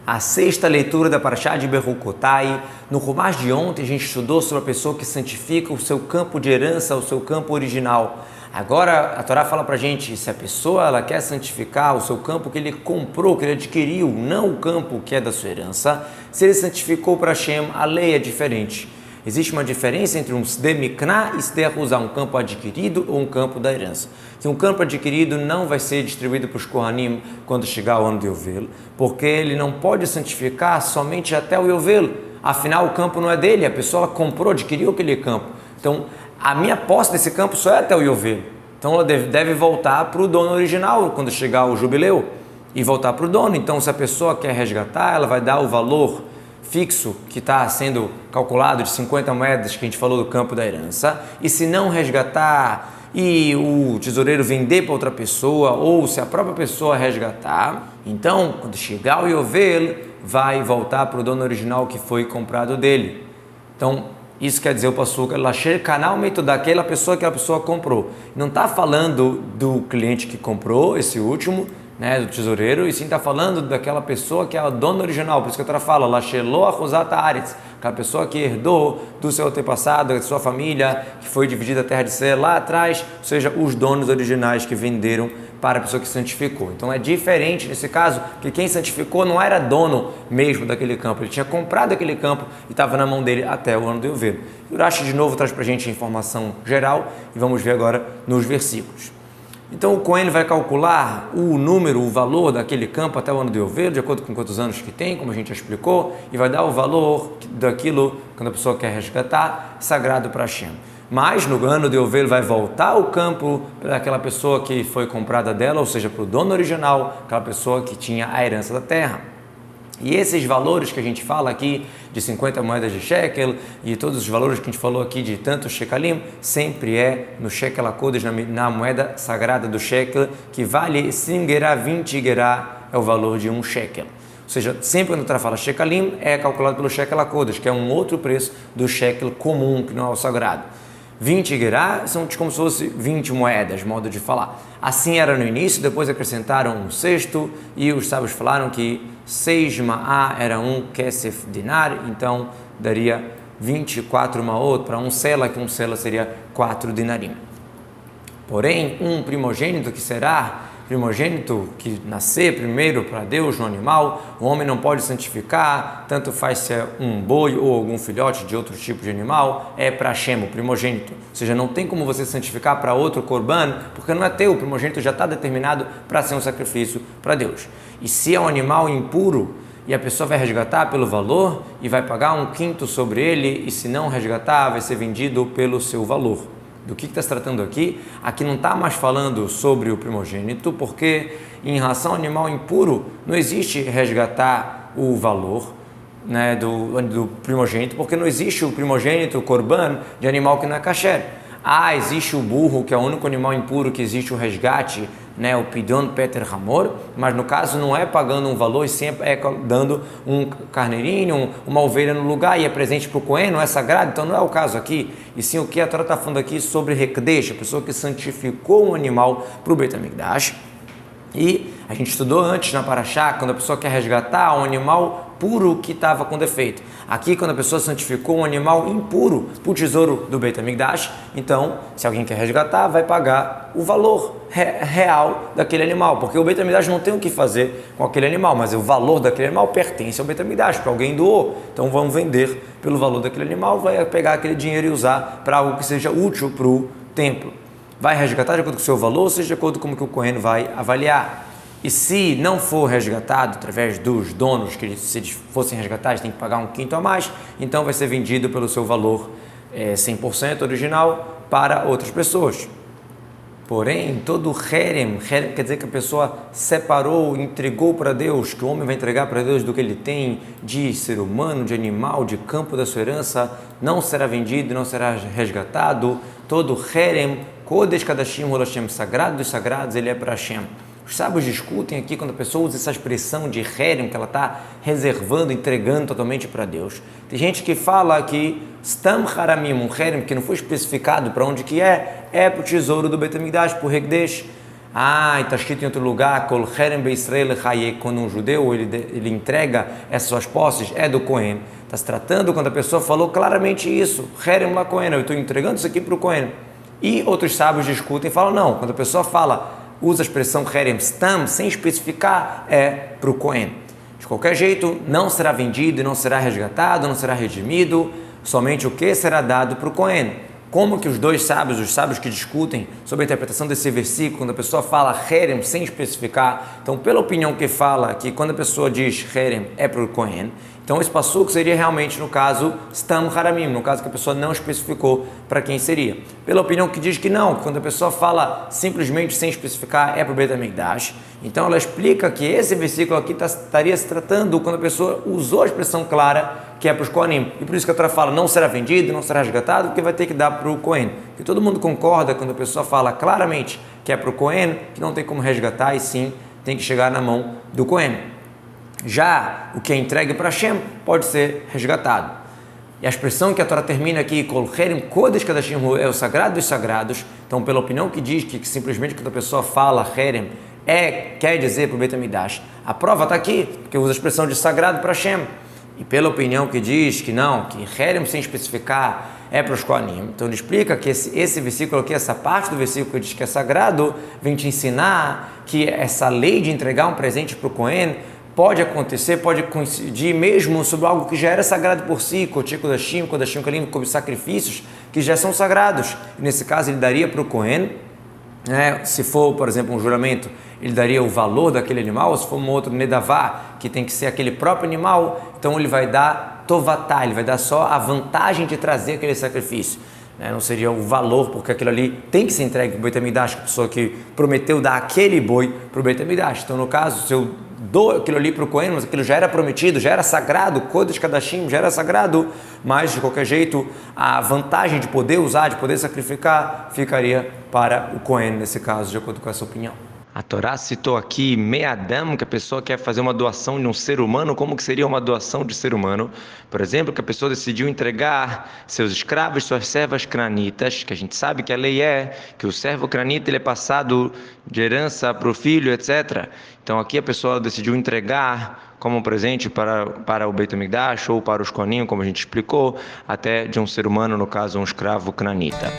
A sexta leitura da Parashá de Bechukotai. No Rumash de ontem a gente estudou sobre a pessoa que santifica o seu campo de herança, o seu campo original. Agora a Torá fala pra gente, se a pessoa ela quer santificar o seu campo que ele comprou, que ele adquiriu, não o campo que é da sua herança, se ele santificou para Hashem, a lei é diferente. Existe uma diferença entre um Sde Mikna e Sde Ahuzá, um campo adquirido ou um campo da herança. Que um campo adquirido não vai ser distribuído para os Kohanim quando chegar o ano de Yovel, porque ele não pode santificar somente até o Yovel. Afinal, o campo não é dele, a pessoa comprou, adquiriu aquele campo. Então, a minha posse desse campo só é até o Yovel. Então, ela deve voltar para o dono original quando chegar o jubileu e voltar para o dono. Então, se a pessoa quer resgatar, ela vai dar o valor fixo que está sendo calculado de 50 moedas que a gente falou do campo da herança, e se não resgatar e o tesoureiro vender para outra pessoa, ou se a própria pessoa resgatar, então quando chegar o Yovel vai voltar para o dono original que foi comprado dele. Então isso quer dizer o passuca Lasher canal meito daquela pessoa que a pessoa comprou. Não está falando do cliente que comprou esse último, do tesoureiro, e sim está falando daquela pessoa que é a dona original. Por isso que a Torá fala, Lashelo Achuzat Haaretz, aquela pessoa que herdou do seu antepassado, da sua família, que foi dividida a terra de Ser lá atrás, ou seja, os donos originais que venderam para a pessoa que santificou. Então é diferente nesse caso, que quem santificou não era dono mesmo daquele campo, ele tinha comprado aquele campo e estava na mão dele até o ano do Yovel. O Rashi de novo traz para a gente a informação geral e vamos ver agora nos versículos. Então o Cohen vai calcular o número, o valor daquele campo até o ano de Yovel, de acordo com quantos anos que tem, como a gente já explicou, e vai dar o valor daquilo, quando a pessoa quer resgatar, sagrado para Hashem. Mas no ano de Yovel vai voltar o campo para aquela pessoa que foi comprada dela, ou seja, para o dono original, aquela pessoa que tinha a herança da terra. E esses valores que a gente fala aqui, de 50 moedas de shekel, e todos os valores que a gente falou aqui de tantos shekalim, sempre é no shekel HaKodesh, na moeda sagrada do shekel, que vale 5 gerá, 20 gerá, é o valor de um shekel. Ou seja, sempre quando o Torá fala shekalim, é calculado pelo shekel HaKodesh, que é um outro preço do shekel comum, que não é o sagrado. 20 gerá são como se fosse 20 moedas, modo de falar. Assim era no início, depois acrescentaram um sexto, e os sábios falaram que 6 ma'á era um kesef dinar, então daria 24 ma'ot para um sela, que um sela seria 4 dinarim. Porém, um primogênito que será primogênito que nascer primeiro para Deus no animal, o homem não pode santificar, tanto faz se é um boi ou algum filhote de outro tipo de animal, é para Hashem, o primogênito. Ou seja, não tem como você santificar para outro corban, porque não é teu, o primogênito já está determinado para ser um sacrifício para Deus. E se é um animal impuro, e a pessoa vai resgatar pelo valor, e vai pagar 1/5 sobre ele, e se não resgatar, vai ser vendido pelo seu valor. Do que está se tratando aqui? Aqui não está mais falando sobre o primogênito, porque em relação ao animal impuro, não existe resgatar o valor do primogênito, porque não existe o primogênito, o korban, de animal que não é kasher. Existe o burro, que é o único animal impuro que existe o resgate, o pidon peter hamor, mas no caso não é pagando um valor, e sempre é dando um carneirinho, uma ovelha no lugar, e é presente para o Cohen, não é sagrado, então não é o caso aqui. E sim, o que a Torá está falando aqui sobre Hekdesh, a pessoa que santificou um animal para o Beit HaMikdash. E a gente estudou antes na Parashá, quando a pessoa quer resgatar um animal puro que estava com defeito. Aqui, quando a pessoa santificou um animal impuro para o tesouro do Beit HaMikdash, então, se alguém quer resgatar, vai pagar o valor real daquele animal, porque o Beit HaMikdash não tem o que fazer com aquele animal, mas o valor daquele animal pertence ao Beit HaMikdash, porque alguém doou. Então, vamos vender pelo valor daquele animal, vai pegar aquele dinheiro e usar para algo que seja útil para o templo. Vai resgatar de acordo com o seu valor, ou seja, de acordo com como que o Cohen vai avaliar. E se não for resgatado através dos donos, que se eles fossem resgatados, tem que pagar 1/5 a mais, então vai ser vendido pelo seu valor 100% original para outras pessoas. Porém, todo herem quer dizer que a pessoa separou, entregou para Deus, que o homem vai entregar para Deus do que ele tem de ser humano, de animal, de campo da sua herança, não será vendido, não será resgatado. Todo herem, Kodesh Kadashim Holoshem, sagrado dos sagrados, ele é para Hashem. Os sábios discutem aqui quando a pessoa usa essa expressão de herem, que ela está reservando, entregando totalmente para Deus. Tem gente que fala que Stam Haramim, um herem que não foi especificado para onde que é para o tesouro do Beit HaMikdash, para o Hekdesh. e está escrito em outro lugar, Kol Herem Beisrael Chaye, quando um judeu ele entrega essas suas posses, é do Cohen. Está se tratando quando a pessoa falou claramente isso, Herem la Cohen, eu estou entregando isso aqui para o Cohen. E outros sábios discutem e falam, não, quando a pessoa usa a expressão Herem Stam, sem especificar, é para o Cohen. De qualquer jeito, não será vendido e não será resgatado, não será redimido, somente o que será dado para o Cohen. Como que os sábios que discutem sobre a interpretação desse versículo, quando a pessoa fala Herem sem especificar, então pela opinião que fala que quando a pessoa diz Herem é para o Cohen, então esse passuco seria realmente no caso Stam Haramim, no caso que a pessoa não especificou para quem seria. Pela opinião que diz que não, quando a pessoa fala simplesmente sem especificar é para o Beit HaMikdash, então ela explica que esse versículo aqui estaria se tratando quando a pessoa usou a expressão clara que é para os Kohanim. E por isso que a Torá fala, não será vendido, não será resgatado, porque vai ter que dar para o Kohen. E todo mundo concorda quando a pessoa fala claramente que é para o Kohen, que não tem como resgatar e sim tem que chegar na mão do Kohen. Já o que é entregue para Hashem pode ser resgatado. E a expressão que a Torá termina aqui, Kol Herem Kodesh Kadashim, é o sagrado dos sagrados. Então, pela opinião que diz que simplesmente quando a pessoa fala Herem, quer dizer para o Beit HaMikdash. A prova está aqui, porque usa a expressão de sagrado para Hashem. E pela opinião que diz que não, que Herem sem especificar é para os Kohanim, então ele explica que esse versículo aqui, essa parte do versículo que diz que é sagrado, vem te ensinar que essa lei de entregar um presente para o Kohen pode acontecer, pode coincidir mesmo sobre algo que já era sagrado por si, Kodesh Kodashim Kalim, como sacrifícios que já são sagrados. E nesse caso ele daria para o Kohen, se for, por exemplo, um juramento, ele daria o valor daquele animal, ou se for um outro nedavá, que tem que ser aquele próprio animal, então ele vai dar tovatá, ele vai dar só a vantagem de trazer aquele sacrifício. Não seria o valor, porque aquilo ali tem que ser entregue para o Beit HaMikdash, a pessoa que prometeu dar aquele boi para o Beit HaMikdash. Então, no caso, se eu dou aquilo ali para o Kohen, mas aquilo já era prometido, já era sagrado, Kodesh Kadashim já era sagrado, mas de qualquer jeito a vantagem de poder usar, de poder sacrificar, ficaria para o Kohen, nesse caso, de acordo com essa opinião. A Torá citou aqui Me'adam, que a pessoa quer fazer uma doação de um ser humano. Como que seria uma doação de ser humano? Por exemplo, que a pessoa decidiu entregar seus escravos, suas servas cranitas, que a gente sabe que a lei é que o servo cranita ele é passado de herança para o filho, etc. Então aqui a pessoa decidiu entregar como um presente para o Beit HaMikdash ou para os Kohanim, como a gente explicou, até de um ser humano, no caso um escravo cranita.